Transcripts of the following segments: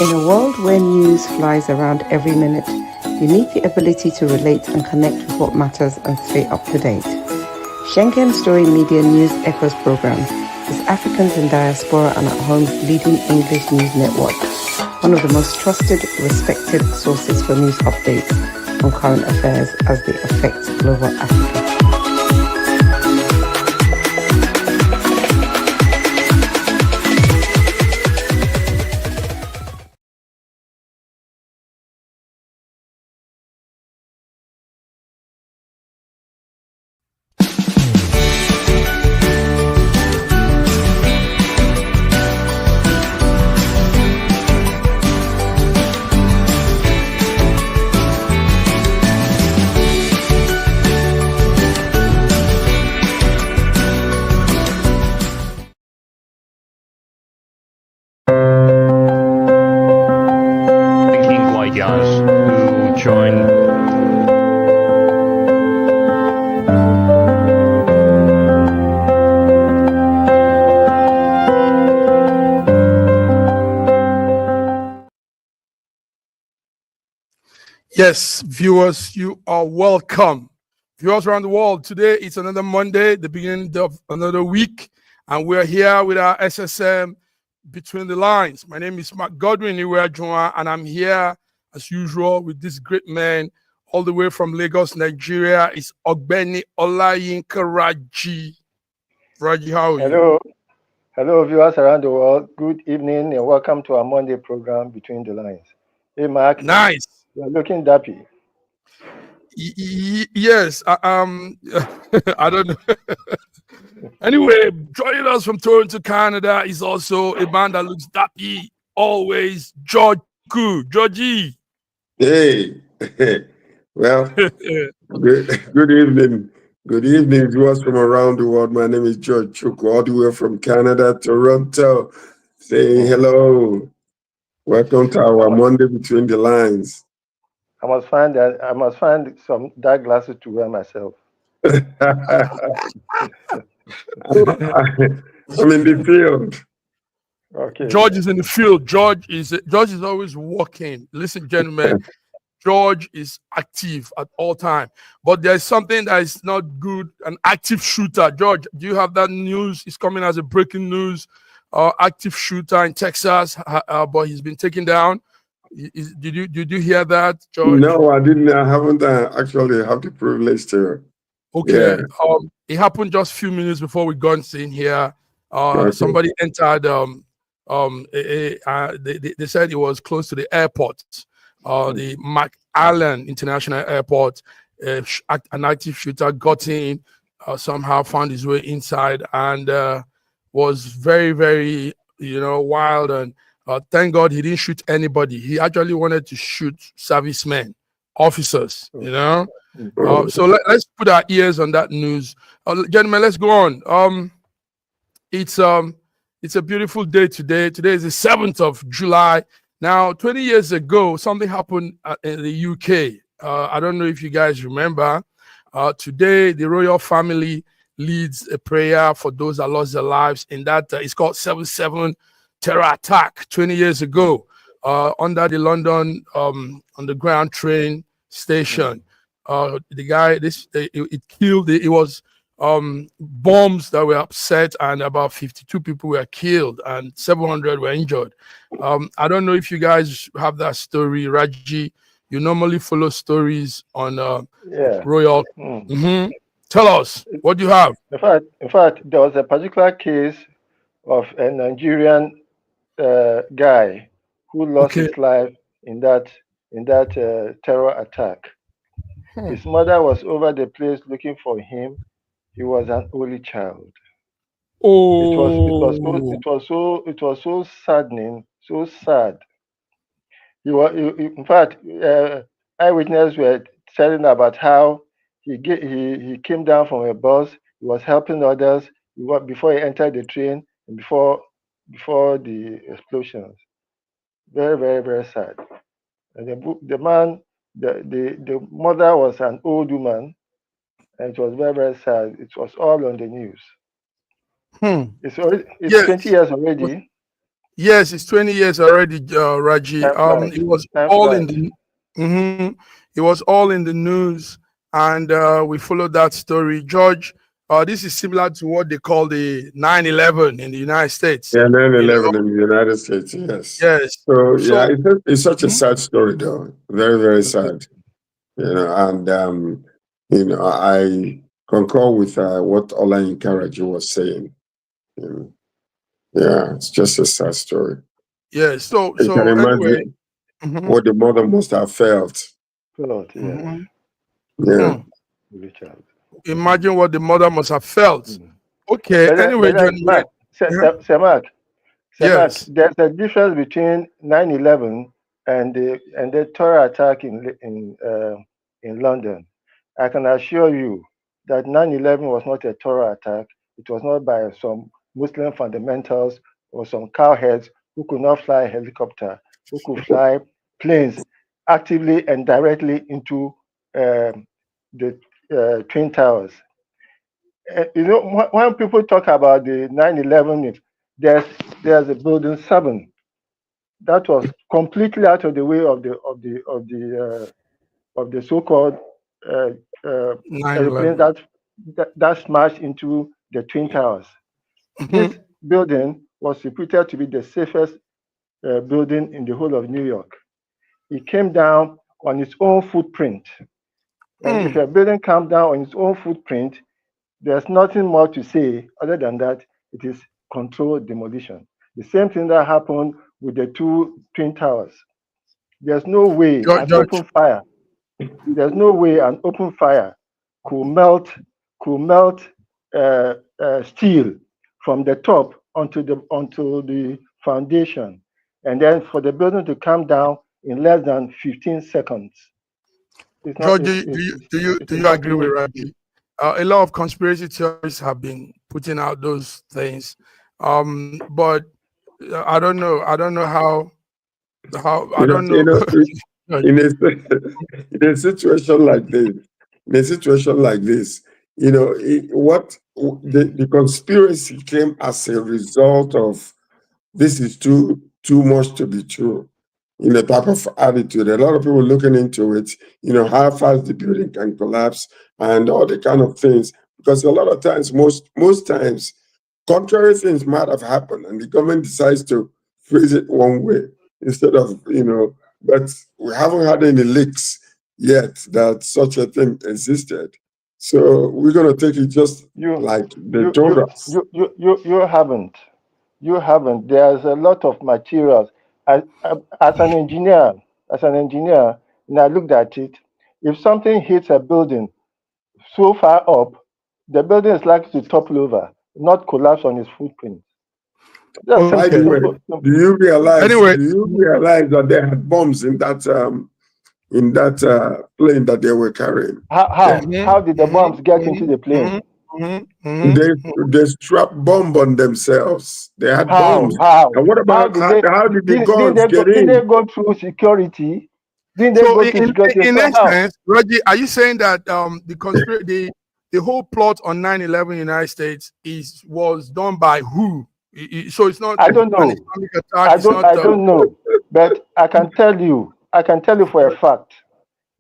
In a world where news flies around every minute, you need the ability to relate and connect with what matters and stay up to date. Schengen Story Media News Echoes program is Africans in Diaspora and at Home's leading English news network, one of the most trusted, respected sources for news updates on current affairs as they affect global Africa. Yes, viewers, you are welcome. Viewers around the world, today it's another Monday, the beginning of another week, and we're here with our SSM Between the Lines. My name is Mark Godwin Iweajuwa, and I'm here as usual with this great man all the way from Lagos, Nigeria. It's Ogbeni Olayinka Raji. Raji, how are you? Hello. Hello, viewers around the world. Good evening and welcome to our Monday program, Between the Lines. Hey, Mark. Nice. You're looking dappy. Yes. I don't know. Anyway, joining us from Toronto, Canada is also a man that looks dappy always, George Ku. Georgie. Hey. Well, good evening. Good evening, viewers from around the world. My name is George Chukwu, all the way from Canada, Toronto. Saying hello. Welcome to our Monday Between the Lines. I must find some dark glasses to wear myself. I'm in the field. Okay. George is in the field. George is always walking. Listen, gentlemen, George is active at all time. But there's something that is not good, an active shooter. George, do you have that news? It's coming as a breaking news. Active shooter in Texas, but he's been taken down. Did you hear that, George? No, I didn't. I haven't actually have the privilege to. Okay. Yeah. It happened just a few minutes before we got in here. Okay. Somebody entered. They said it was close to the airport, the McAllen International Airport. An active shooter got in, somehow found his way inside, and was very, very, wild. And thank God he didn't shoot anybody. He actually wanted to shoot servicemen, officers, So let's put our ears on that news. Gentlemen, let's go on. It's a beautiful day today. Today is the 7th of July. Now, 20 years ago, something happened in the UK. I don't know if you guys remember. Today, the royal family leads a prayer for those that lost their lives in that. It's called 7/7 terror attack 20 years ago under the London underground train station. The guy, it killed. It was bombs that were upset, and about 52 people were killed and 700 were injured. I don't know if you guys have that story, Raji. You normally follow stories on royal. Tell us, what do you have? In fact, there was a particular case of a Nigerian guy who lost his life in that terror attack. His mother was over the place looking for him. He was an only child. Oh, It was so saddening, so sad. In fact, eyewitnesses were telling about how he came down from a bus. He was helping others before he entered the train and before the explosions. Very, very, very sad. And the mother was an old woman, and it was very, very sad. It was all on the news. It's 20 years already. Yes, it's 20 years already, Raji. Time flies. It was Time all in flies. the it was all in the news, and we followed that story. George, this is similar to what they call the 9/11 in the United States. Yeah, You 9/11 know, in the United States, yes. yes. So yeah, So it's such a mhm, sad story, though. Very, very okay. sad. And I concur with what Olayinka Raji was saying. You know, yeah, it's just a sad story. Yeah. So You can anyway, imagine mhm, what the mother must have felt. Flood, yes. mhm, Yeah. mm. Richard. Imagine what the mother must have felt. Mm. Okay. Anyway, But then, gentlemen. Mark, Uh-huh. Semak, Yes. there's a difference between 9/11 and the terror attack in London. I can assure you that 9/11 was not a terror attack. It was not by some Muslim fundamentals or some cowheads who could not fly a helicopter, who could fly planes actively and directly into the Twin Towers. When people talk about the 9/11, there's a building 7 that was completely out of the way of the so-called uh, uh, airplanes 9/11. that smashed into the Twin Towers. This Mhm, building was reputed to be the safest building in the whole of New York. It came down on its own footprint, and if mm. a building comes down on its own footprint, there's nothing more to say other than that it is controlled demolition. The same thing that happened with the 2 Twin Towers. There's no way George, an open fire, there's no way an open fire could melt steel from the top onto the foundation, and then for the building to come down in less than 15 seconds. It's not. George, It's do you agree with impossible. Raji? A lot of conspiracy theories have been putting out those things, but I don't know. I don't know how. I You know, don't you know. know, in a in a situation like this, in a situation like this, what the conspiracy came as a result of this is too much to be true. In a type of attitude, a lot of people looking into it. How fast the building can collapse and all the kind of things. Because a lot of times, most times, contrary things might have happened, and the government decides to phrase it one way instead of But we haven't had any leaks yet that such a thing existed. So we're gonna take it just You like they you told you us. you haven't. You haven't. There's a lot of materials. As an engineer, and I looked at it. If something hits a building so far up, the building is likely to topple over, not collapse on its footprint. That's By simple, the Okay. way, simple, simple. do you realize Anyway, do you realize that they had bombs in that plane that they were carrying? How They how mhm, how did the mhm, bombs get into mhm, the plane? mhm, mhm, mhm, they mhm. they strapped bomb on themselves. They had How bombs. how And what how about did they how did the didn't guns they go get didn't they in? go through security? Didn't they So go through security? in So how? essence, Reggie, are you saying that the whole plot on 9/11 United States was done by who? So it's not I don't an know. Islamic attack. It's not. I don't know, but I can tell you for a fact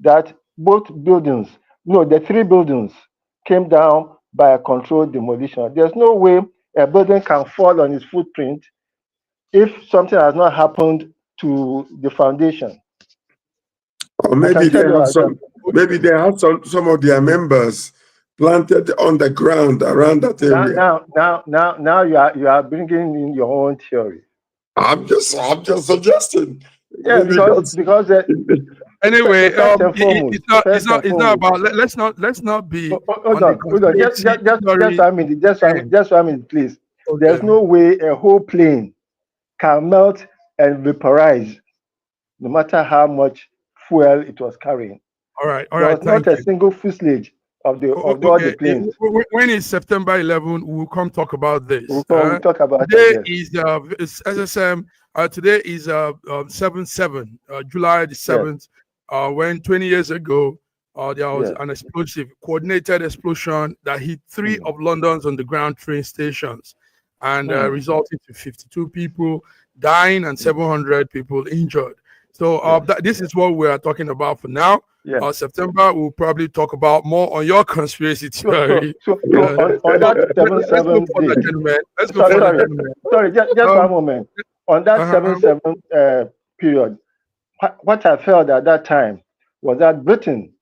that both buildings, no, the 3 buildings came down by a controlled demolition. There's no way a building can fall on its footprint if something has not happened to the foundation. Or I can maybe they tell you have I can. some maybe they have some of their members planted on the ground around that area. Now you are bringing in your own theory. I'm just suggesting. Yeah, Because because Anyway, the first and foremost, the first and it's not foremost. about. Let's not be Hold on the on, hold on. conspiracy Just theory 1 minute. end. Just 1 minute, please. There's Okay. no way a whole plane can melt and vaporize, no matter how much fuel it was carrying. All right. All There right. was not Thank a you. single fuselage of all the Okay. planes. When is September 11? We'll come talk about this. We'll talk about that. Today Yes. is it's SSM. Today is 7/7, July the Yes. 7th. When 20 years ago, there was Yes. an explosive, coordinated explosion that hit 3 Mm. of London's underground train stations and Mm. resulted to 52 people. dying and 700 people injured. So this is what we are talking about for now. September, we'll probably talk about more on your conspiracy theory. So on that 7/7 day, let's go for that, gentlemen. Sorry, just 1 moment. On that 7/7 period, what I felt at that time was that Britain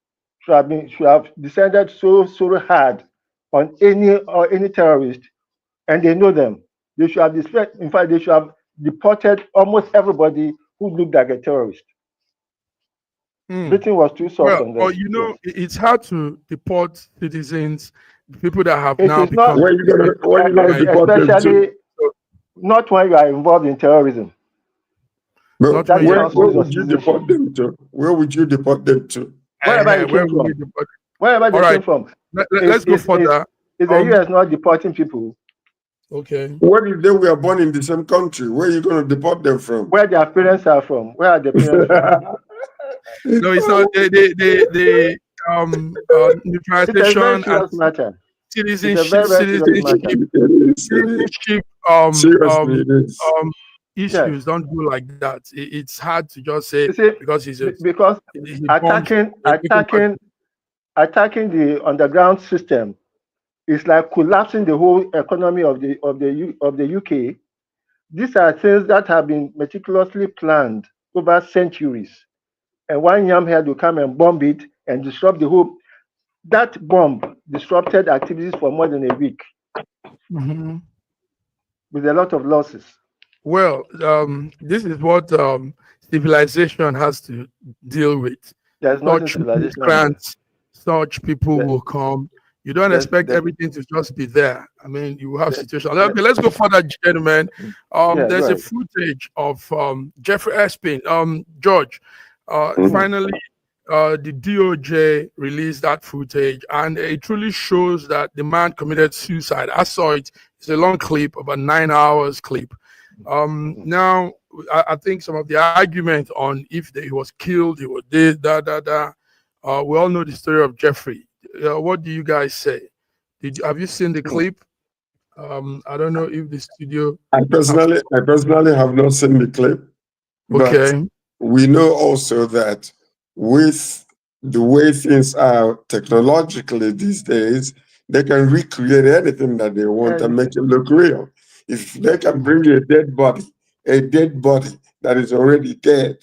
should have descended so hard on any terrorist, and they know them. They should have in fact, they should have deported almost everybody who looked like a terrorist. Britain was too soft on them. Well, you know, it's hard to deport citizens, people that have It now is not, become. Where are you gonna deport them to? especially not when you are involved in terrorism. Well, Not when where you're- would you deport them to? Where would you deport them to? Wherever they where came will we from. deport? Wherever they All right. came from. Let's go further. Is the US not deporting people? Okay. What if they were born in the same country? Where are you going to deport them from? Where their parents are from? Where are their parents from? No, it's not. They neutralization It's a very and serious matter. citizenship, It's a very, very serious matter. citizenship Seriously, it is. issues don't do like that. It's hard to just say You see, because he's a because he attacking the underground system is like collapsing the whole economy of the UK. These are things that have been meticulously planned over centuries, and one yam head will come and bomb it and disrupt the whole. That bomb disrupted activities for more than a week, with a lot of losses. Well, this is what civilization has to deal with. There's nothing civilization. Grants, such people will come. You don't expect everything to just be there. I mean, you have situations. Okay, let's go further, gentlemen. There's a footage of Jeffrey Epstein. George, finally, the DOJ released that footage, and it truly shows that the man committed suicide. I saw it. It's a long clip, about 9 hours clip. Now, I think some of the argument on if he was killed, he was this, we all know the story of Jeffrey. What do you guys say? Have you seen the clip? I don't know if the studio. I personally have not seen the clip. Okay. But we know also that with the way things are technologically these days, they can recreate anything that they want and make it look real. If they can bring a dead body that is already dead,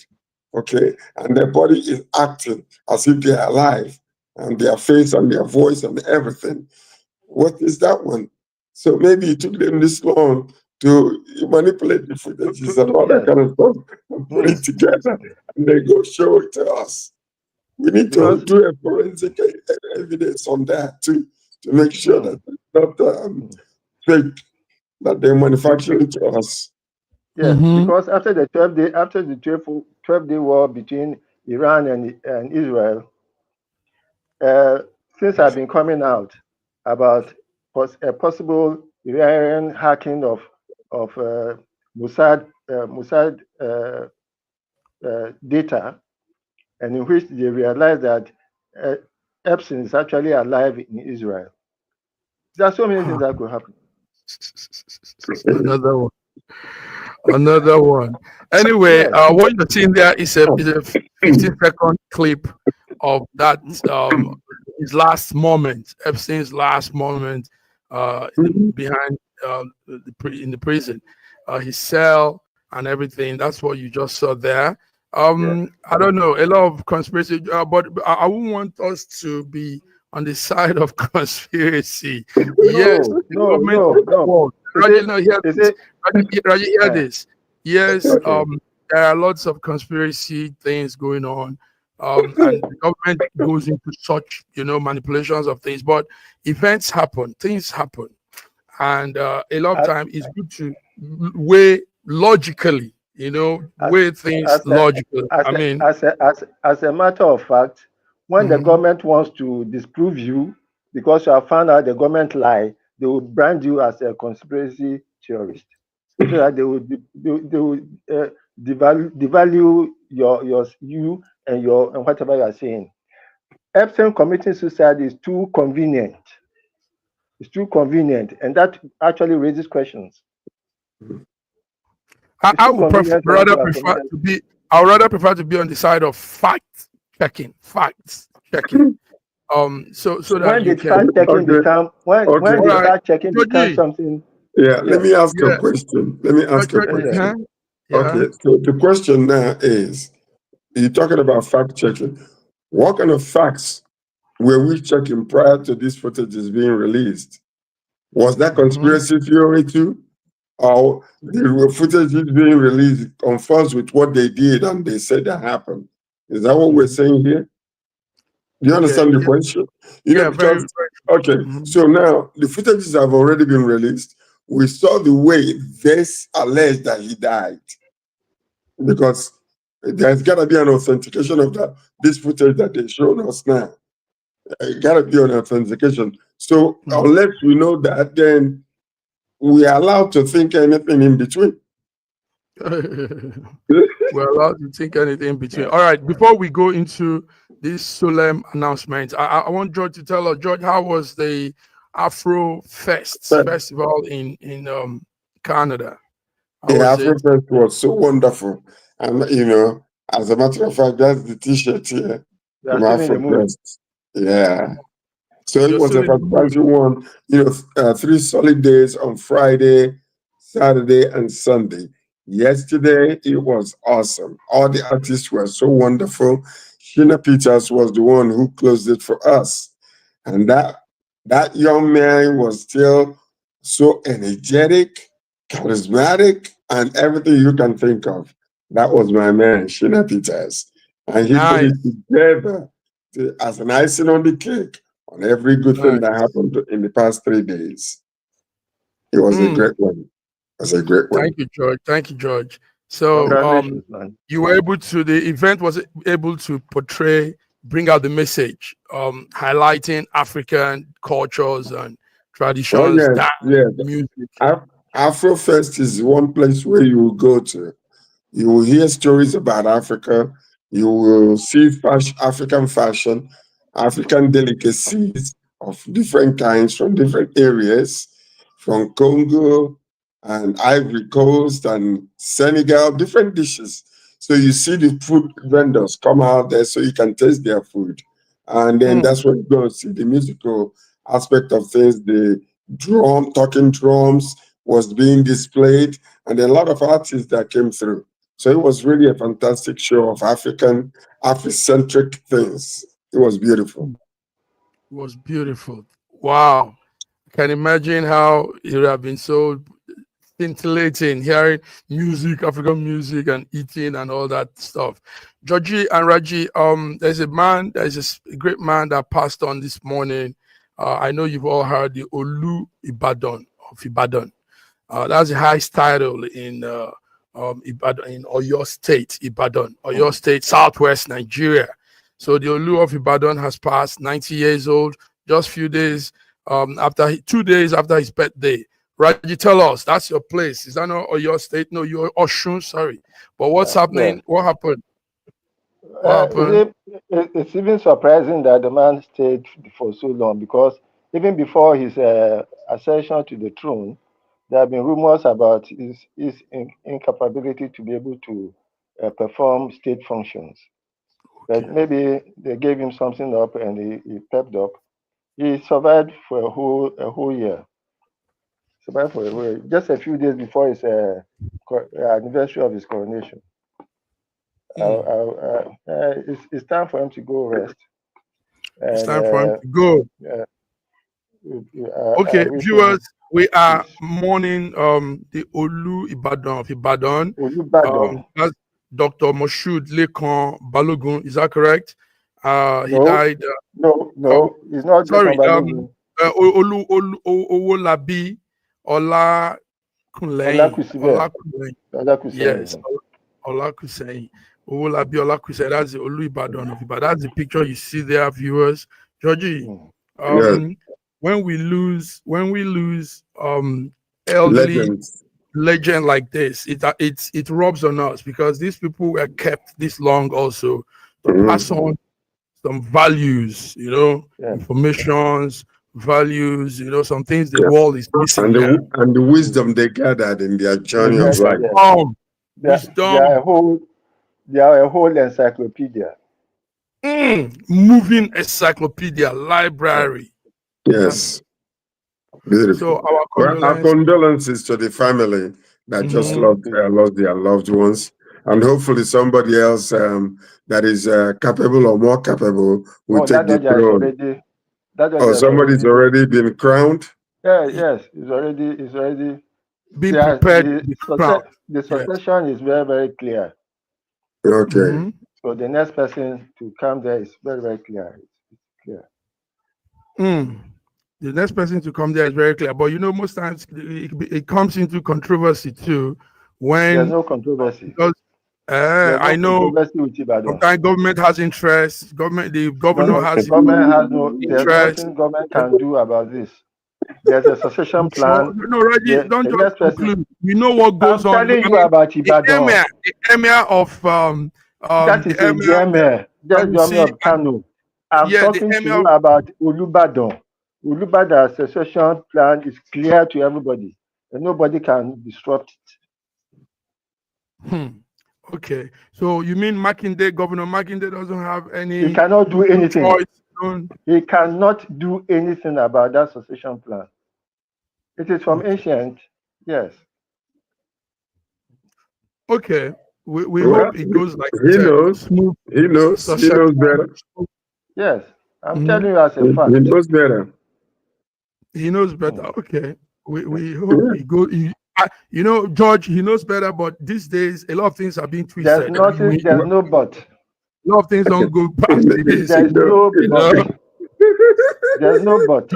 okay, and their body is acting as if they're alive, and their face and their voice and everything, what is that one? So maybe it took them this long to manipulate the footages and all that kind of stuff and put it together, and they go show it to us. We need to do a forensic evidence on that too, to make sure that it's not fake, that they manufacture it to us. Yes, because after the 12-day war between Iran and Israel, things have been coming out about a possible Iranian hacking of Mossad data, and in which they realized that Epstein is actually alive in Israel. There are so many things that could happen. Another one. Anyway, what you're seeing there is a 15-second clip of that his last moment, Epstein's last moment behind in the prison, his cell and everything. That's what you just saw there. I don't know, a lot of conspiracy, but I wouldn't want us to be on the side of conspiracy. Yes, no. Raji, hear this. Yes, there are lots of conspiracy things going on, and the government goes into such, manipulations of things. But events happen, things happen, and a lot of time it's good to weigh logically. Weigh things logically. As a matter of fact, when the government wants to disprove you because you have found out the government lie, they will brand you as a conspiracy theorist, so that they will devalue you and whatever you are saying. Epstein committing suicide is too convenient. It's too convenient, and that actually raises questions. I would rather prefer to be. I would rather prefer to be on the side of facts checking. So that when you they start can. checking become when they start checking becomes something. Yeah, let me ask a question. Let me ask a question. Yeah. Okay, so the question now is, you're talking about fact checking. What kind of facts were we checking prior to this footage is being released? Was that conspiracy theory too? Or the footage is being released confirms with what they did and they said that happened? Is that what we're saying here? Do you understand the question? Because, so now the footages have already been released. We saw the way this alleged that he died. Because there's got to be an authentication of that. This footage that they showed us now. It got to be an authentication. So unless we know that, then we are allowed to think anything in between. We're allowed to think anything in between. All right, before we go into this solemn announcement, I want George to tell us, George, how was the Afro Festival in Canada? The Afro Fest was so wonderful. And, as a matter of fact, that's the T-shirt here from Afro Fest. Yeah. So it was a fantastic one. 3 solid days on Friday, Saturday, and Sunday. Yesterday, it was awesome. All the artists were so wonderful. Sheena Peters was the one who closed it for us. And that young man was still so energetic, charismatic, and everything you can think of. That was my man, Sheena Peters. And he put it together as an icing on the cake on every good thing that happened in the past 3 days. It was a great one. It was a great one. Thank you, George. So you were able to, the event was able to bring out the message, highlighting African cultures and traditions, music. Afrofest is one place where you will go to. You will hear stories about Africa. You will see African fashion, African delicacies of different kinds from different areas, from Congo and Ivory Coast and Senegal, different dishes. So you see the food vendors come out there so you can taste their food. And then that's when you're going to see the musical aspect of things. The talking drums was being displayed, and a lot of artists that came through. So it was really a fantastic show of Afrocentric things. It was beautiful. It was beautiful. Wow. I can imagine how it would have been so scintillating, hearing music, African music, and eating and all that stuff. Georgie and Raji, there's a great man that passed on this morning. I know you've all heard the Olu Ibadan of Ibadan. That's the highest title in Ibadan, in Oyo State, Oyo State, Southwest Nigeria. So the Olu of Ibadan has passed, 90 years old, just few days 2 days after his birthday. Raji, tell us, that's your place. Is that not Oyo State? No, you're Oshun, sorry. But what's happening? Yeah. What happened? It's even surprising that the man stayed for so long, because even before his accession to the throne, there have been rumors about his incapability to be able to perform state functions. But maybe they gave him something up and he pepped up. He survived for a whole year. Survived for a whole year. Just a few days before his anniversary of his coronation. It's time for him to go rest. It's time for him to go. Okay, viewers, we are mourning the Olu Ibadan of Ibadan. That's Dr. Moshood Lekan Balogun. Is that correct? He died. No, he's not. Sorry, Olu Owolabi Olakunle. Yes, Olakunle. Owolabi Olakunle. That's the Olu Ibadan of Ibadan. That's the picture you see there, viewers. Georgie, when we lose elderly legend like this, it rubs on us, because these people were kept this long also to pass on some values, informations, values, some things the world is missing. And the wisdom they gathered in their journey of life. They are a whole encyclopedia. Moving encyclopedia, library. Yes. Beautiful. So Our condolences to the family that just lost their loved ones, and hopefully somebody else that is capable or more capable will take the throne. Somebody's already been crowned. Yes, it's already being prepared. The succession is very, very clear. Okay. So the next person to come there is very, very clear. It's clear. The next person to come there is very clear. But most times it comes into controversy too. When there's no controversy. Because I know sometimes government has interest. The governor has government has no interest. There's nothing government can do about this. There's a succession plan. No, Reggie, don't just conclude. You know what goes on. I'm telling you about Ibadan. The emir of that is the emir. That's the emir of Kano. I'm talking to you about Olubadan. Olubadan's succession plan is clear to everybody, and nobody can disrupt it. Okay, so you mean Governor Makinde doesn't have any? He cannot do anything. He cannot do anything about that succession plan. It is from ancient, yes. Okay, we hope it goes like he knows better. Yes, I'm telling you as a fact. He knows better. He knows better. Okay, we hope he goes. George, he knows better, but these days a lot of things are being twisted. There's no but. A lot of things don't go past. There's no but. There's no but.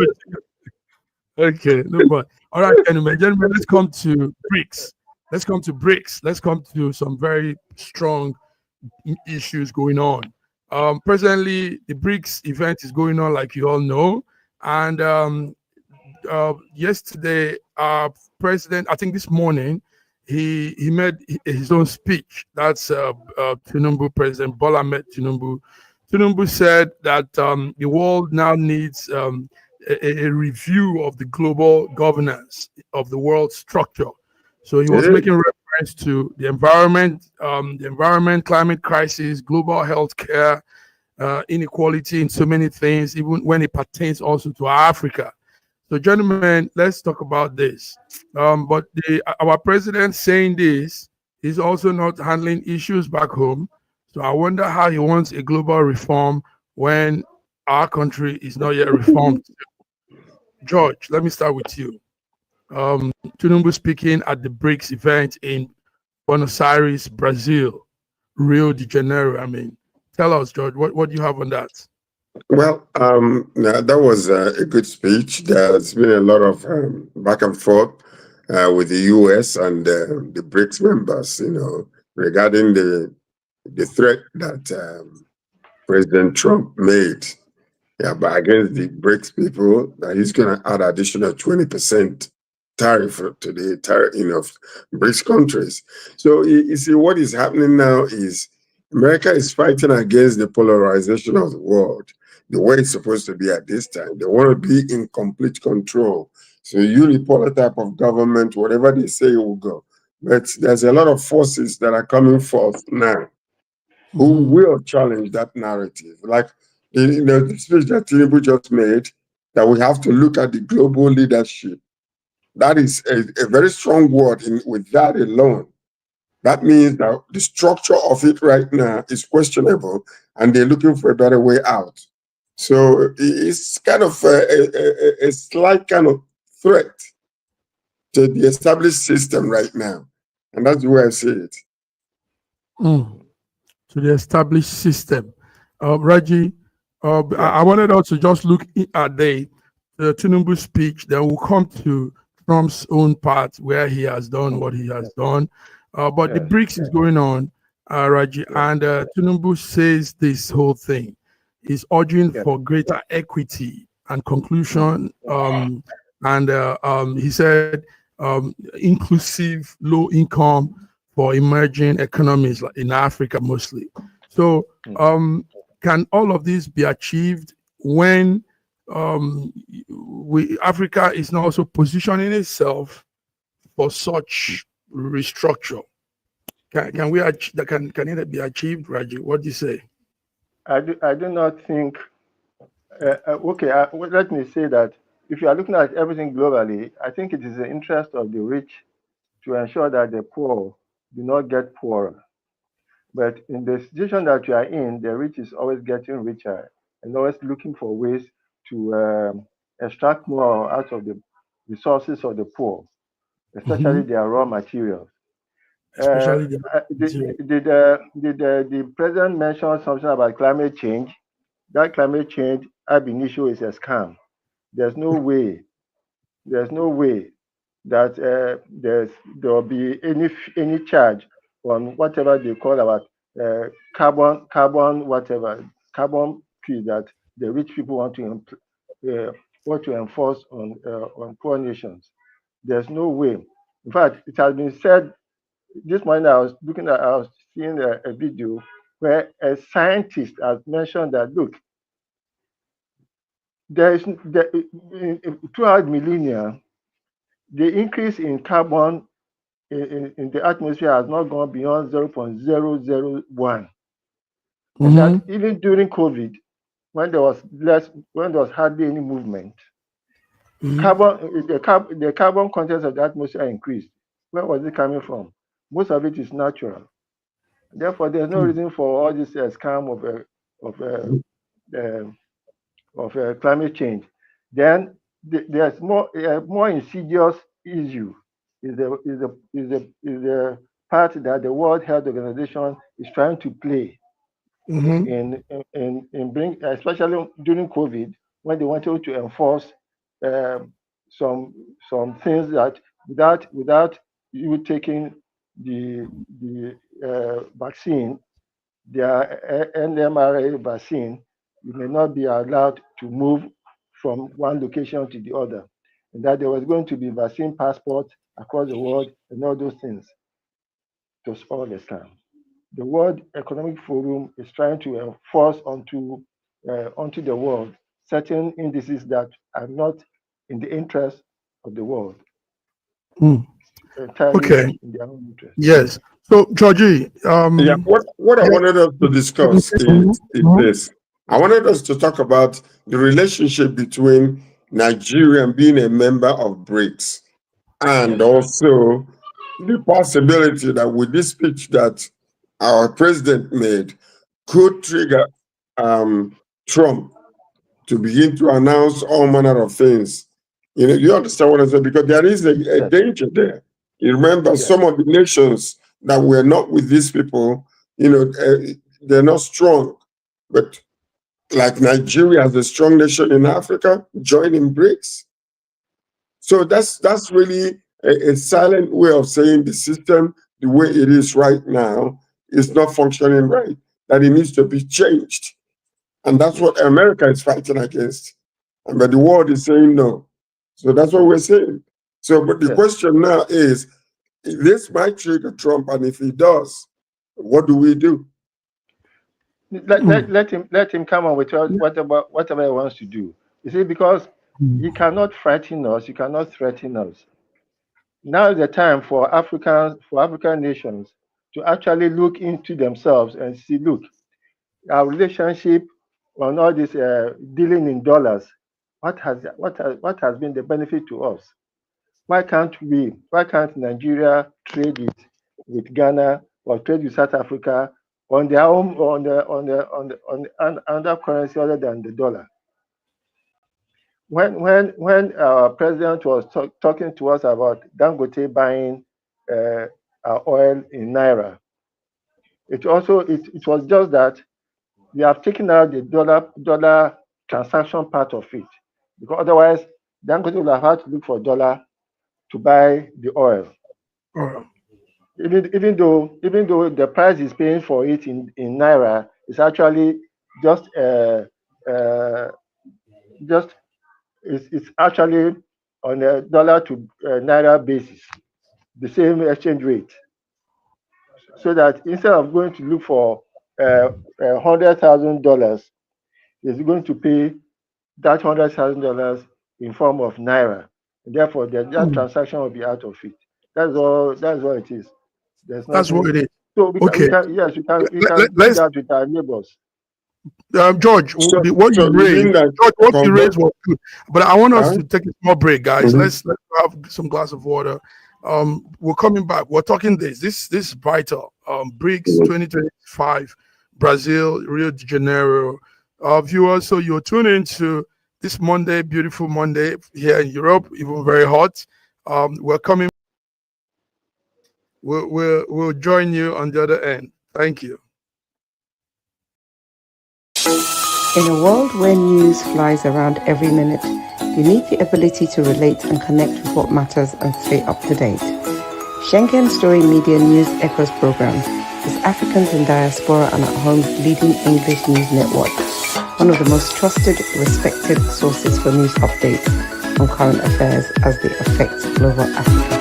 Okay, no but. All right, gentlemen, let's come to BRICS. Let's come to BRICS. Let's come to some very strong issues going on. Presently, the BRICS event is going on, like you all know, and yesterday, our president, I think this morning, he made his own speech. That's Tinubu, President Bola Ahmed Tinubu. Tinubu said that the world now needs a review of the global governance of the world structure. So he was making reference to the environment, climate crisis, global health care, inequality in so many things, even when it pertains also to Africa. So, gentlemen, let's talk about this. But our president saying this is also not handling issues back home. So I wonder how he wants a global reform when our country is not yet reformed. George, let me start with you. Tinubu speaking at the BRICS event in Buenos Aires, Brazil, Rio de Janeiro. I mean, tell us, George, what do you have on that? Well, that was a good speech. There's been a lot of back and forth with the U.S. and the BRICS members, regarding the threat that President Trump made, but against the BRICS people, that he's going to add additional 20% tariff to the tariff, BRICS countries. So you see, what is happening now is America is fighting against the polarization of the world, the way it's supposed to be at this time. They want to be in complete control. So unipolar type of government, whatever they say will go. But there's a lot of forces that are coming forth now who will challenge that narrative. Like the speech that Tinubu just made, that we have to look at the global leadership. That is a very strong word with that alone. That means that the structure of it right now is questionable, and they're looking for a better way out. So it's kind of a slight kind of threat to the established system right now. And that's the way I see it. To the established system. Raji, I wanted us to just look at the Tinubu speech, then we'll come to Trump's own part where he has done what he has done. But the BRICS is going on, Raji, and Tinubu says this whole thing. He's urging for greater equity and conclusion, and he said inclusive, low income for emerging economies like in Africa mostly. So can all of this be achieved when Africa is now also positioning itself for such restructure? Can we can it be achieved, Raji? What do you say? I do not think. Okay, let me say that if you are looking at everything globally, I think it is the interest of the rich to ensure that the poor do not get poorer. But in the situation that you are in, the rich is always getting richer and always looking for ways to extract more out of the resources of the poor, especially their raw materials. Especially Did the president mention something about climate change? That climate change ab initio is a scam. There's no way that there will be any charge on whatever they call about carbon fee that the rich people want to enforce on poor nations. There's no way. In fact, it has been said this morning. I was seeing a video where a scientist has mentioned that look, throughout millennia, the increase in carbon in the atmosphere has not gone beyond 0.001. And that even during COVID, when there was hardly any movement, the carbon content of the atmosphere increased. Where was it coming from? Most of it is natural. Therefore, there's no reason for all this scam of climate change. Then there's more insidious issue is the part that the World Health Organization is trying to play in bring, especially during COVID, when they wanted to enforce some things that without you taking the vaccine, their NMRA vaccine, you may not be allowed to move from one location to the other. And that there was going to be vaccine passports across the world and all those things. It was all the scam. The World Economic Forum is trying to enforce onto the world certain indices that are not in the interest of the world. Okay. In their own interest. Yes. So, Georgie, yeah, what I wanted us to discuss is this. I wanted us to talk about the relationship between Nigeria being a member of BRICS and also the possibility that with this speech that our president made could trigger Trump to begin to announce all manner of things. You know, you understand what I'm saying? Because there is a danger there. You remember some of the nations that were not with these people, you know, they're not strong. But like Nigeria as a strong nation in Africa, joining BRICS. So that's really a silent way of saying the system, the way it is right now, is not functioning right, that it needs to be changed. And that's what America is fighting against. But the world is saying no. So that's what we're saying. So, but the question now is, this might trigger Trump, and if he does, what do we do? Let him come on with whatever he wants to do. You see, because he cannot frighten us, he cannot threaten us. Now is the time for African nations to actually look into themselves and see, look, our relationship on all this dealing in dollars, what has been the benefit to us? Why can't Nigeria trade it with Ghana or trade with South Africa on their own on other currency other than the dollar? When our president was talking to us about Dangote buying our oil in naira, it was just that we have taken out the dollar transaction part of it, because otherwise Dangote would have had to look for dollar to buy the oil. Even though the price is paying for it in naira is actually it's actually on a dollar to naira basis, the same exchange rate. So that instead of going to look for $100,000, is going to pay that $100,000 in form of naira. And therefore, that transaction will be out of it. That's all it is. There's nothing. That's what it is. So we Okay. can yes, we can do Let's that with our neighbors. George, So you you raised, mean that George, what you raised was good, but I want us to take a small break, guys. Mhm. Let's have some glass of water. We're coming back. We're talking this is vital. BRICS 2025, Brazil, Rio de Janeiro. Viewers, so you're tuning into this Monday, beautiful Monday here in Europe, even very hot. We're coming. We'll join you on the other end. Thank you. In a world where news flies around every minute, you need the ability to relate and connect with what matters and stay up to date. Schengen Story Media News Echoes program is Africans in Diaspora and at Home's leading English news network, one of the most trusted, respected sources for news updates on current affairs as they affect global Africa.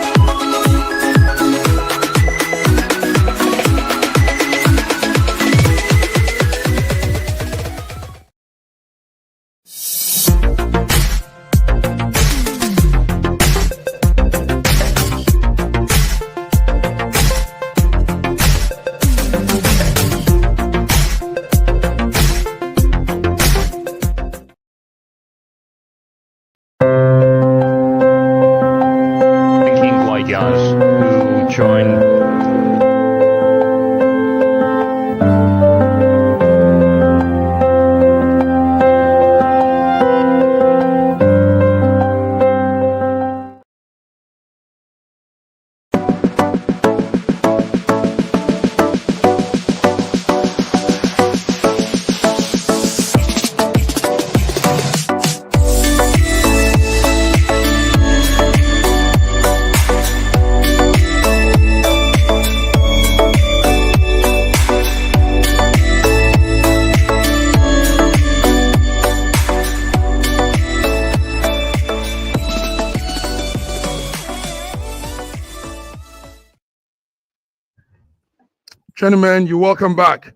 Gentlemen, you're welcome back.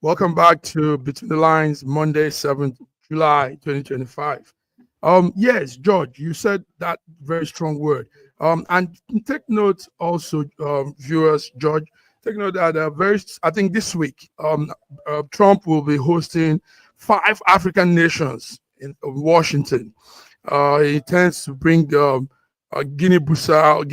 Welcome back to Between the Lines, Monday, 7th July 2025. Yes, George, you said that very strong word. And take note also, viewers, George, take note that I think this week, Trump will be hosting 5 African nations in Washington. He intends to bring Guinea-Bissau,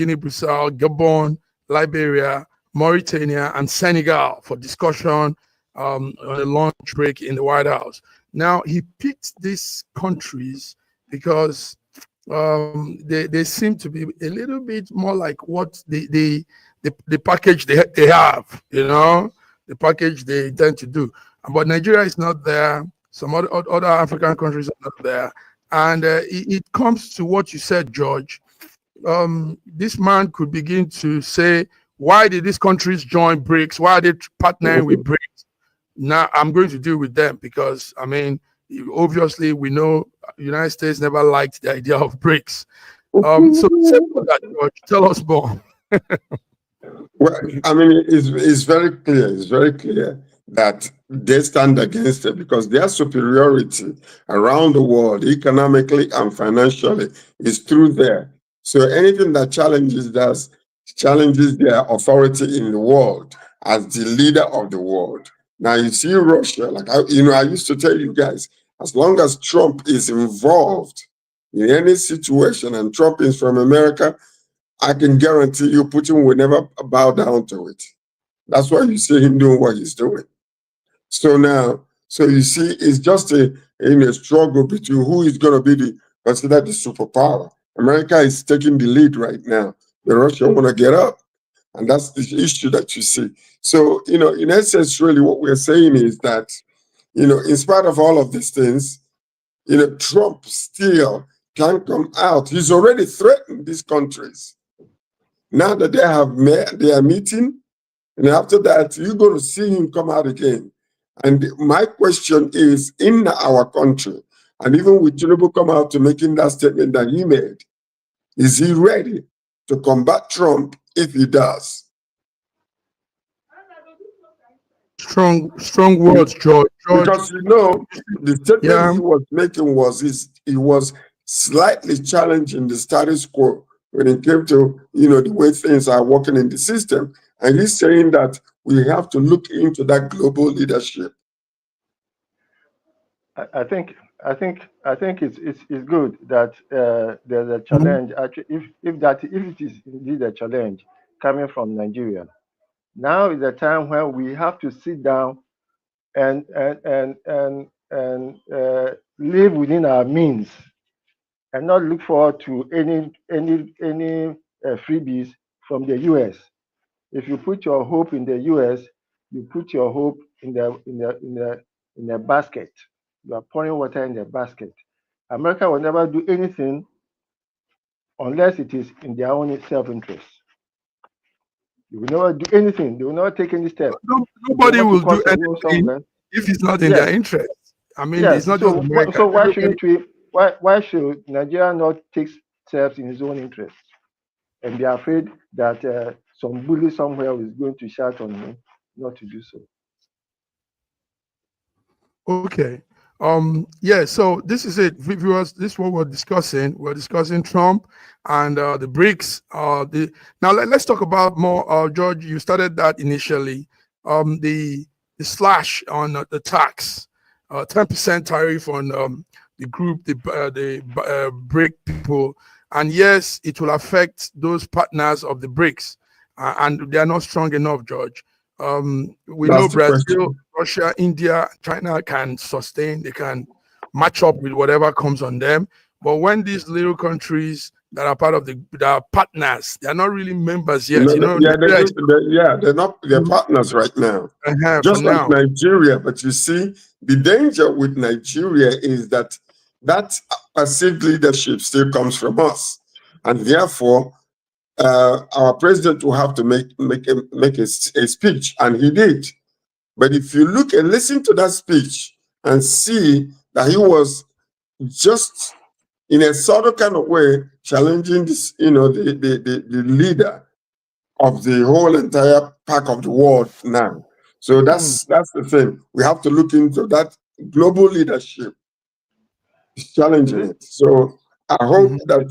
Gabon, Liberia, Mauritania, and Senegal for discussion on a lunch break in the White House. Now, he picked these countries because they seem to be a little bit more like what the package they have, the package they intend to do. But Nigeria is not there. Some other African countries are not there. And it comes to what you said, George. This man could begin to say, why did these countries join BRICS? Why are they partnering with BRICS? Now I'm going to deal with them because, obviously we know the United States never liked the idea of BRICS. So that, George, tell us more. Well, it's very clear. It's very clear that they stand against it because their superiority around the world, economically and financially, is through there. So anything that challenges their authority in the world as the leader of the world. Now you see Russia, I used to tell you guys, as long as Trump is involved in any situation and Trump is from America, I can guarantee you Putin will never bow down to it. That's why you see him doing what he's doing. So you see, it's just a struggle between who is going to be considered the superpower. America is taking the lead right now. The Russia want to get up. And that's the issue that you see. So, in essence, really what we're saying is that, in spite of all of these things, Trump still can come out. He's already threatened these countries. Now that they are meeting, and after that, you're going to see him come out again. And my question is, in our country, and even with Tinubu come out to making that statement that he made, is he ready to combat Trump if he does? Strong words, George. Because the statement he was making was slightly challenging the status quo when it came to the way things are working in the system. And he's saying that we have to look into that global leadership. I think it's good that there's a challenge. Actually, if it is indeed a challenge coming from Nigeria, now is the time where we have to sit down and live within our means, and not look forward to any freebies from the U.S. If you put your hope in the U.S., you put your hope in the basket. You are pouring water in the basket. America will never do anything unless it is in their own self-interest. They will never do anything. They will never take any step. Nobody will do anything if it's not in their interest. I mean, it's not just America. So why shouldn't we? Why should Nigeria not take steps in his own interest and be afraid that some bully somewhere is going to shout on him not to do so? Okay. Yeah, so this is it, viewers. This is what we're discussing. We're discussing Trump and the BRICS. Now let's talk about more. George, you started that initially. The slash on the tax, 10% tariff on the group, the BRIC people, and yes, it will affect those partners of the BRICS, and they are not strong enough, George. We know Brazil, Russia, India, China can sustain, they can match up with whatever comes on them. But when these little countries that are part of that are partners, they're not really members yet. They're partners right now. Just like Nigeria. But you see, the danger with Nigeria is that perceived leadership still comes from us, and therefore our president will have to make a speech, and he did. But if you look and listen to that speech and see that he was just in a sort of kind of way challenging this, the leader of the whole entire pack of the world now. So that's the thing. We have to look into that global leadership. It's challenging it. So I hope that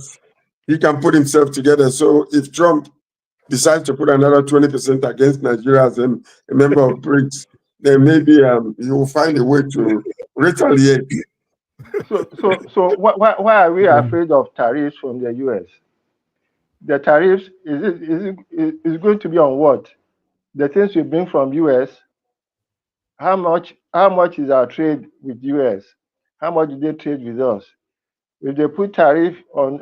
he can put himself together. So if Trump decides to put another 20% against Nigeria as a member of BRICS, then maybe he will find a way to retaliate. So why are we afraid of tariffs from the US? The tariffs is going to be on what? The things we bring from US. How much is our trade with US? How much do they trade with us? If they put tariff on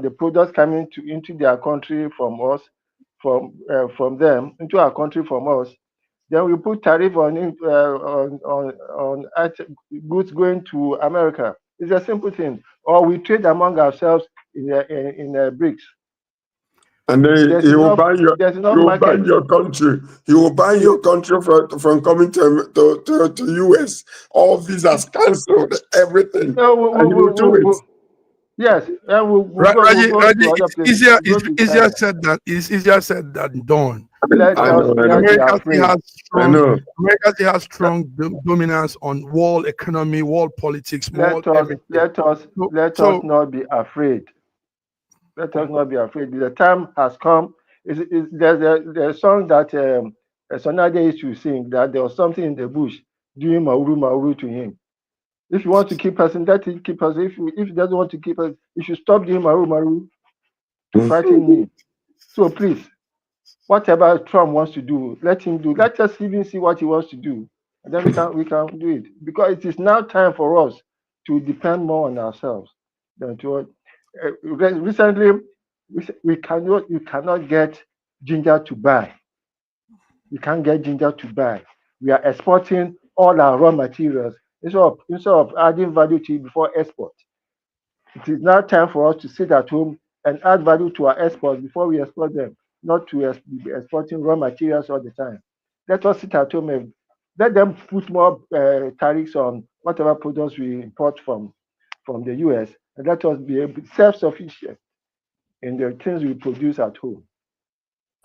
the products coming into their country from us, from them into our country from us, then we put tariff on goods going to America. It's a simple thing. Or we trade among ourselves in BRICS. And then he will buy your country. He will buy your country from coming to US. All visas cancelled, everything. No, and he will do it. Yes, and it's easier said than done. America has strong dominance on world economy, world politics, let us not be afraid. Let us not be afraid. The time has come. There's a song that Sonade used to sing, that there was something in the bush doing mauru to him. If you want to keep us, let him keep us. If he doesn't want to keep us, he should stop doing maru to frighten me. So please, whatever Trump wants to do, let him do. Let us even see what he wants to do, and then we can do it. Because it is now time for us to depend more on ourselves than to. Recently, you cannot get ginger to buy. You can't get ginger to buy. We are exporting all our raw materials instead of adding value to it before export. It is now time for us to sit at home and add value to our exports before we export them, not to be exporting raw materials all the time. Let us sit at home and let them put more tariffs on whatever products we import from the US, and let us be self-sufficient in the things we produce at home.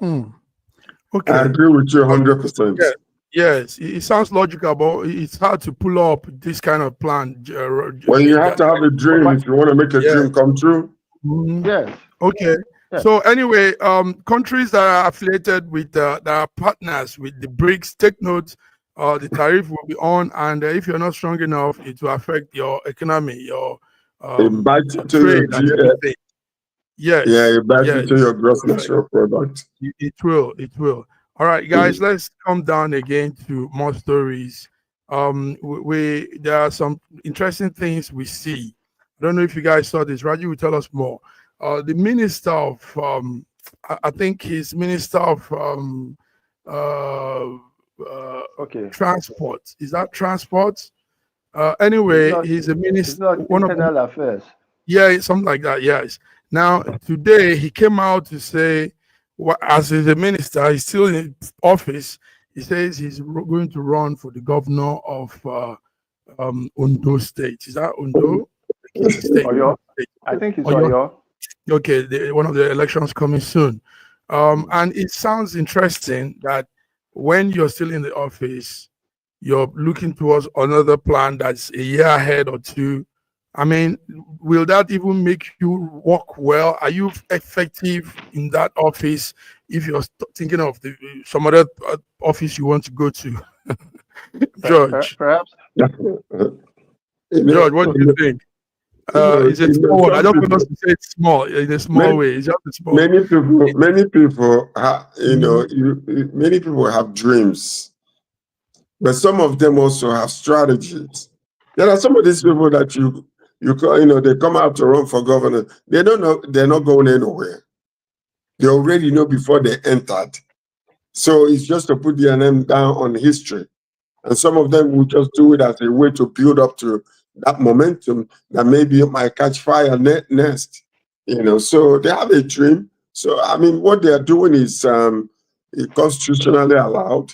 Okay. I agree with you 100%. Yes, it sounds logical, but it's hard to pull up this kind of plan. Well, you have to have a dream if you want to make a dream come true. Yes. Okay. So anyway, countries that are affiliated with that are partners with the BRICS, take note. The tariff will be on, and if you're not strong enough, it will affect your economy, your trade, and everything. Yes. Yeah, it bites yes. into your gross national product. It will. It will. All right, guys. Let's come down again to more stories. There are some interesting things we see. I don't know if you guys saw this. Raji will tell us more. The minister of I think he's minister of transport. Is that transport? Anyway, he's a minister. It's not internal affairs. Yeah, something like that. Yes. Now today he came out to say, as he's a minister, he's still in office. He says he's going to run for the governor of Ondo State. Is that Ondo? State. Oyo. I think it's Oyo. Okay, one of the elections coming soon. And it sounds interesting that when you're still in the office, you're looking towards another plan that's a year ahead or two. I mean, will that even make you work well? Are you effective in that office if you're thinking of some other office you want to go to? George. Perhaps. George, what do you think? Is it small? I don't want us to say it's small in a small way. It's just a small. Many people, many people have dreams, but some of them also have strategies. There are some of these people that they come out to run for governor. They don't know, they're not going anywhere. They already know before they entered. So it's just to put their name down on history. And some of them will just do it as a way to build up to that momentum that maybe it might catch fire next. So they have a dream. So, I mean, what they are doing is constitutionally allowed.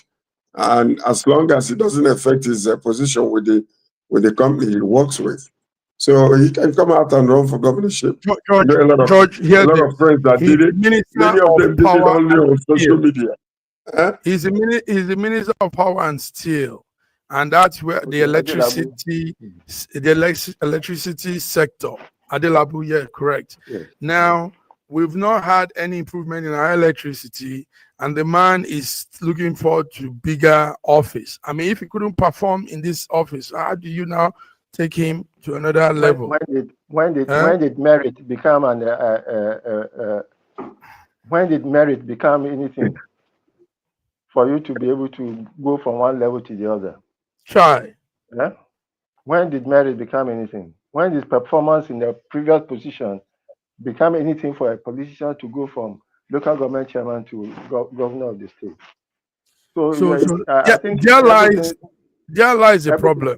And as long as it doesn't affect his position with the company he works with. So he can come out and run for governorship. George, a lot of friends that did it. Many of them did it only on social media. He's the minister of power and steel, and that's where the electricity sector. Adelabu, yeah, correct. Yeah. Now we've not had any improvement in our electricity, and the man is looking forward to bigger office. I mean, if he couldn't perform in this office, how do you now take him to another level? When did merit become when did merit become anything for you to be able to go from one level to the other? Try. Yeah? When did merit become anything? When did performance in the previous position become anything for a politician to go from local government chairman to governor of the state? I think there lies a problem.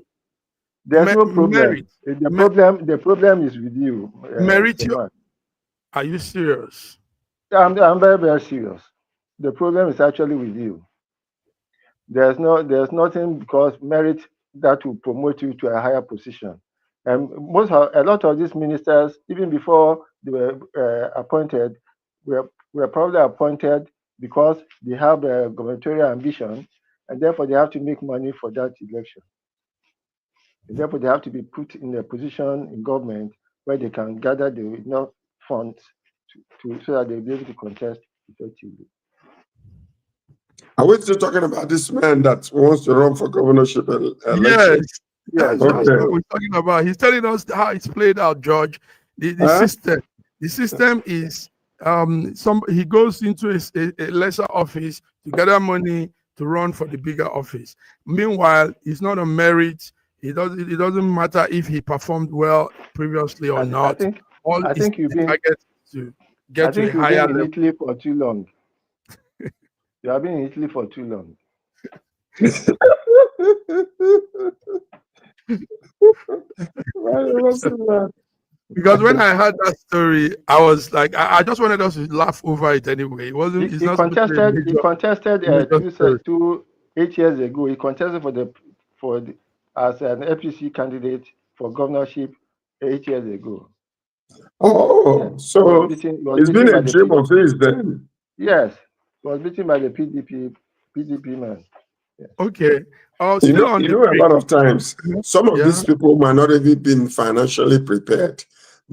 There's no problem. The problem is with you. Merit, are you serious? I'm very, very serious. The problem is actually with you. There's nothing because merit that will promote you to a higher position. And a lot of these ministers, even before they were appointed, were probably appointed because they have a gubernatorial ambition, and therefore they have to make money for that election. And therefore they have to be put in a position in government where they can gather enough funds so that they'll be able to contest effectively. Are we still talking about this man that wants to run for governorship election? Yes. That's what we're talking about. He's telling us how it's played out, George. The system is he goes into a lesser office to gather money to run for the bigger office. Meanwhile, he's not on merit. It doesn't matter if he performed well previously or not. I think you've been to get to a higher level. In Italy for too long. You have been in Italy for too long. Because when I heard that story, I was like, I just wanted us to laugh over it anyway. It wasn't. He contested 8 years ago. He contested as an APC candidate for governorship 8 years ago. Oh, so it's been a dream of his then. Yes, he was beaten by the PDP man. Yeah. Okay. A lot of times, some of these people might not have even been financially prepared,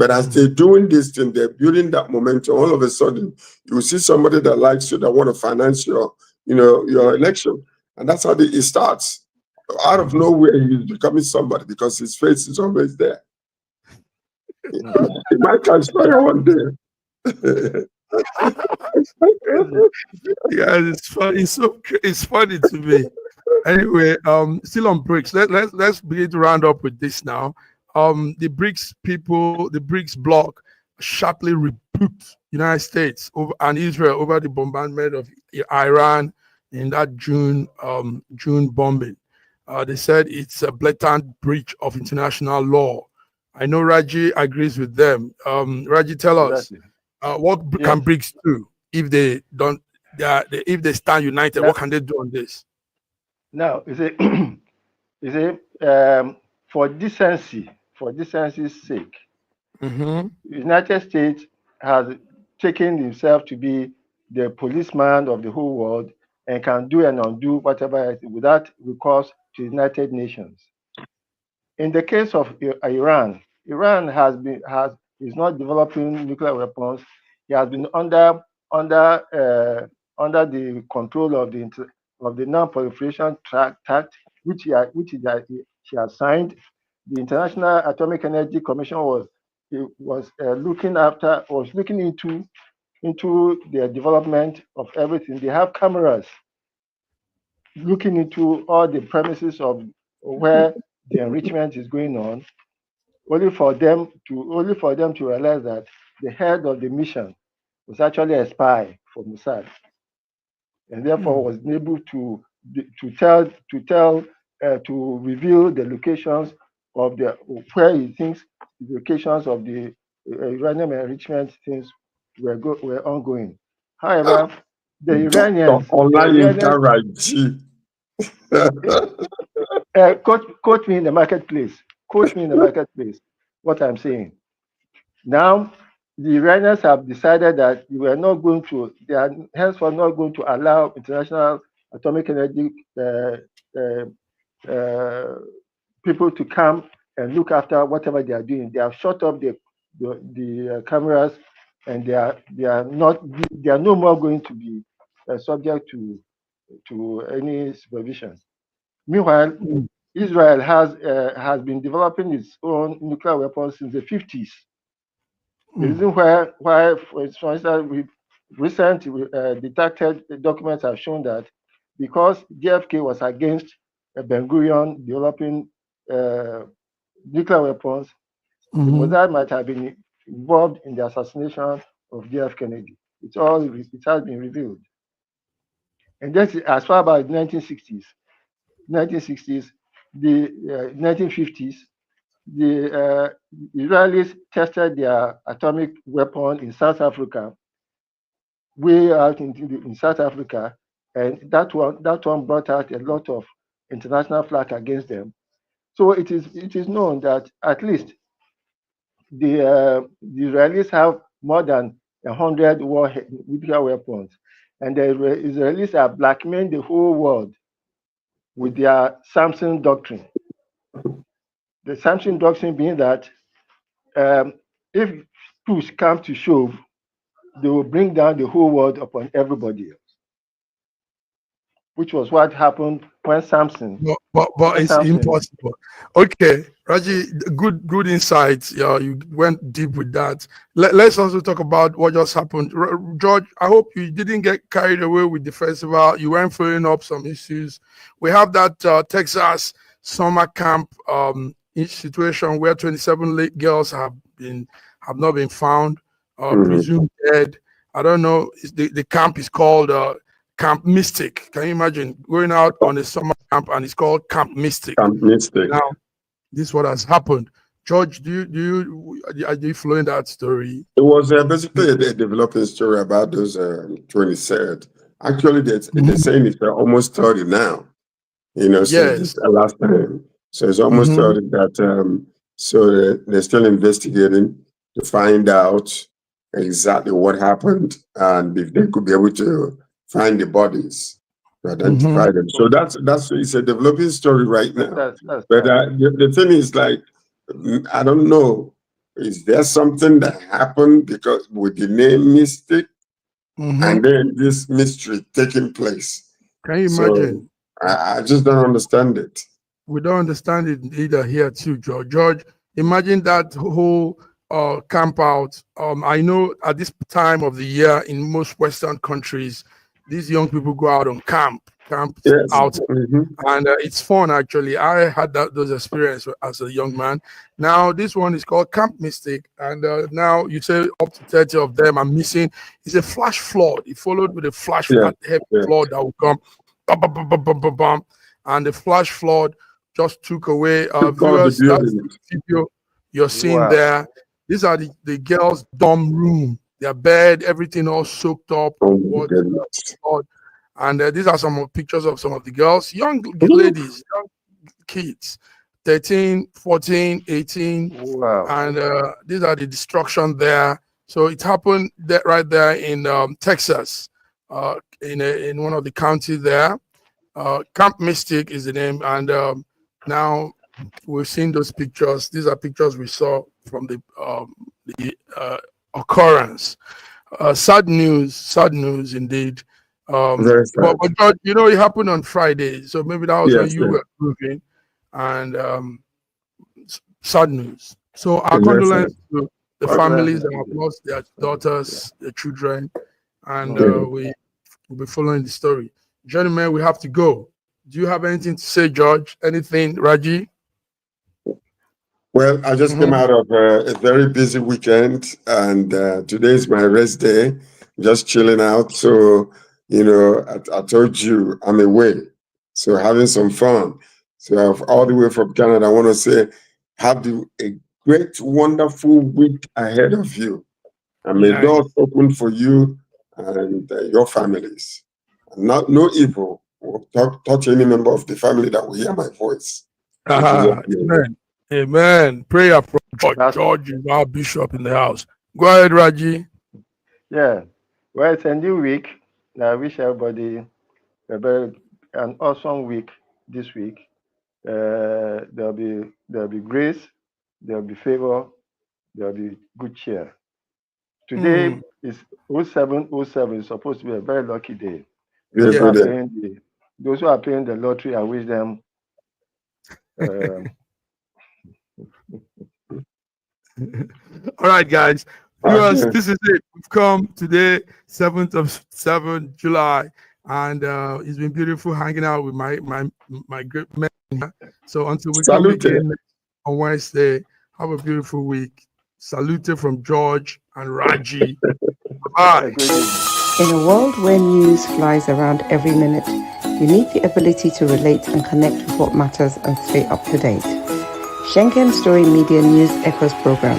But as they're doing this thing, they're building that momentum. All of a sudden, you see somebody that likes you, that want to finance your, your election, and that's how it starts. Out of nowhere, he's becoming somebody because his face is always there. It might catch fire one day. Yeah, it's funny. It's funny to me. Anyway, still on BRICS. Let's begin to round up with this now. The BRICS people, the BRICS bloc, sharply rebuked United States and Israel over the bombardment of Iran in that June bombing. They said it's a blatant breach of international law. I know Raji agrees with them. Raji, tell us what can BRICS do if they don't? If they stand united, what can they do on this? Now, for decency's sake, the United States has taken himself to be the policeman of the whole world and can do and undo whatever without recourse to the United Nations. In the case of Iran is not developing nuclear weapons. He has been under the control of the Non-Proliferation Act, which she has signed. The International Atomic Energy Commission was looking into the development of everything. They have cameras looking into all the premises of where the enrichment is going on, only for them to realize that the head of the mission was actually a spy for Mossad, and therefore was able to reveal the locations of where he thinks the locations of the uranium enrichment things were ongoing. However, the Iranians quote me in the marketplace. Quote me in the marketplace. What I'm saying. Now, the Iranians have decided that they are henceforth not going to allow International Atomic Energy people to come and look after whatever they are doing. They have shut up the cameras, and they are no more going to be subject to any supervision. Meanwhile, Israel has been developing its own nuclear weapons since the 50s. The reason why, for instance, recent detected documents have shown that because JFK was against Ben-Gurion developing nuclear weapons, Mossad might have been involved in the assassination of JF Kennedy. It has been revealed. And that's as far back as the 1960s. The 1950s, the Israelis tested their atomic weapon in South Africa, way out in South Africa, and that one brought out a lot of international flack against them. So it is known that at least the Israelis have more than 100 nuclear weapons, and the Israelis are blackmailing the whole world with their Samson doctrine. The Samson doctrine being that if push comes to shove, they will bring down the whole world upon everybody else, which was what happened when Samson. But it's impossible. Okay, Raji, good insights. Yeah, you went deep with that. Let's also talk about what just happened. George, I hope you didn't get carried away with the festival. You weren't following up some issues. We have that Texas summer camp situation where 27 girls have not been found, presumed dead. I don't know. The camp is called Camp Mystic. Can you imagine going out on a summer camp and it's called Camp Mystic? Camp Mystic. Now, this is what has happened. George, are you following that story? It was basically a developing story about those 23rd. Actually, they're saying it's almost 30 now. Since this last time. So it's almost 30 that. So they're still investigating to find out exactly what happened and if they could be able to find the bodies, to identify them. So that's it's a developing story right now. But the thing is, like, I don't know is there something that happened because with the name Mystic and then this mystery taking place? Can you So imagine? I just don't understand it. We don't understand it either here too, George. George, imagine that whole camp out. I know at this time of the year in most Western countries, these young people go out on camp Yes. out, and it's fun actually. I had those experiences as a young man. Now this one is called Camp Mystic, and now you say up to 30 of them are missing. It's a flash flood. It followed with a flash heavy flood that will come, bam, bam, bam, bam, bam, bam, bam, and the flash flood just took away viewers. That's the video you're seeing there. These are the girls' dorm room, their bed, everything all soaked up. And these are some pictures of some of the girls, young ladies, young kids, 13, 14, 18. Wow. And these are the destruction there. So it happened right there in Texas, in one of the counties there. Camp Mystic is the name. And now we've seen those pictures. These are pictures we saw from the occurrence. Sad news indeed. But George, you know, it happened on Friday, so maybe that was when you were moving, and sad news. So our condolences to the families that have lost their daughters, their children, and we will be following the story. Gentlemen, we have to go. Do you have anything to say, George? Anything, Raji? Well, I just came out of a very busy weekend, and today is my rest day, just chilling out. So, you know, I told you I'm away, so having some fun. So all the way from Canada, I want to say, have a great, wonderful week ahead of you. And may doors open for you and your families. No evil will touch any member of the family that will hear my voice. Amen. Amen. Prayer from George. George is our bishop in the house. Go ahead, Raji. Yeah. Well, it's a new week. I wish everybody an awesome week this week. There'll be grace, there'll be favor, there'll be good cheer. Today is 0707. It's supposed to be a very lucky day. Those who are playing the lottery, I wish them all right, guys. Viewers, this is it. We've come today, 7th of July, and it's been beautiful hanging out with my great men. So until we come again on Wednesday, have a beautiful week. Salute from George and Raji. Bye. In a world where news flies around every minute, you need the ability to relate and connect with what matters and stay up to date. Schengen Story Media News Echoes program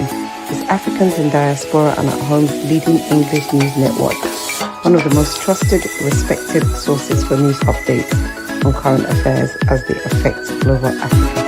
is Africans in Diaspora and at Home's leading English news network, one of the most trusted, respected sources for news updates on current affairs as they affect global Africa.